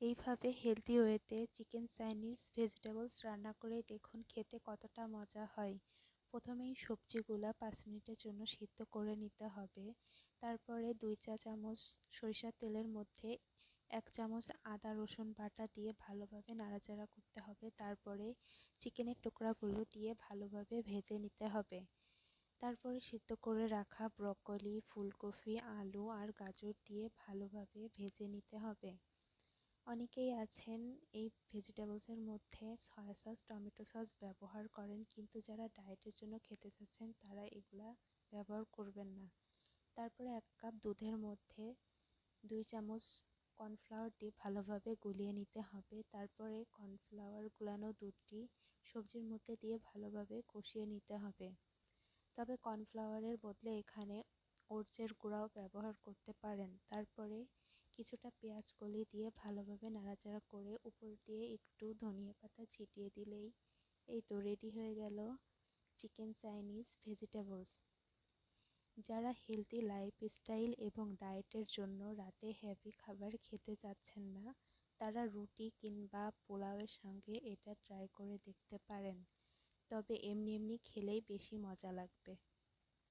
এইভাবে হেলদি ওয়েতে chicken Chinese vegetables রান্না করে দেখুন খেতে কতটা মজা হয়। প্রথমেই সবজিগুলা 5 মিনিটের জন্য সিদ্ধ করে নিতে হবে। তারপরে 2 চা চামচ সরিষার তেলের মধ্যে 1 চামচ আদা রসুন বাটা দিয়ে ভালোভাবে নাড়াচাড়া করতে হবে। তারপরে চিকেনের টুকরাগুলো দিয়ে ভালোভাবে ভেজে নিতে হবে। তারপরে সিদ্ধ করে রাখা ব্রকলি, ফুলকপি, আলু আর গাজর দিয়ে ভালোভাবে ভেজে নিতে হবে। অনেকেই আছেন এই ভেজিটেবলসের মধ্যে সয়া সস, টমেটো সস ব্যবহার করেন, কিন্তু যারা ডায়েটের জন্য খেতে চাচ্ছেন তারা এগুলা ব্যবহার করবেন না। তারপরে 1 কাপ দুধের মধ্যে 2 চামচ কর্নফ্লাওয়ার দিয়ে ভালোভাবে গুলিয়ে নিতে হবে। তারপরে কর্নফ্লাওয়ার গুলানো দুধটি সবজির মধ্যে দিয়ে ভালোভাবে কষিয়ে নিতে হবে। তবে কর্নফ্লাওয়ারের বদলে এখানে ওটসের গুঁড়াও ব্যবহার করতে পারেন। তারপরে কিছুটা পেঁয়াজ কলি দিয়ে ভালোভাবে নাড়াচাড়া করে উপর দিয়ে একটু ধনিয়া পাতা ছিটিয়ে দিলেই এই তো রেডি হয়ে গেল চিকেন চাইনিজ ভেজিটেবলস। যারা হেলদি লাইফস্টাইল এবং ডায়েটের জন্য রাতে হেভি খাবার খেতে চাচ্ছেন না, তারা রুটি কিংবা পোলাওয়ের সঙ্গে এটা ট্রাই করে দেখতে পারেন। তবে এমনি এমনি খেলেই বেশি মজা লাগবে।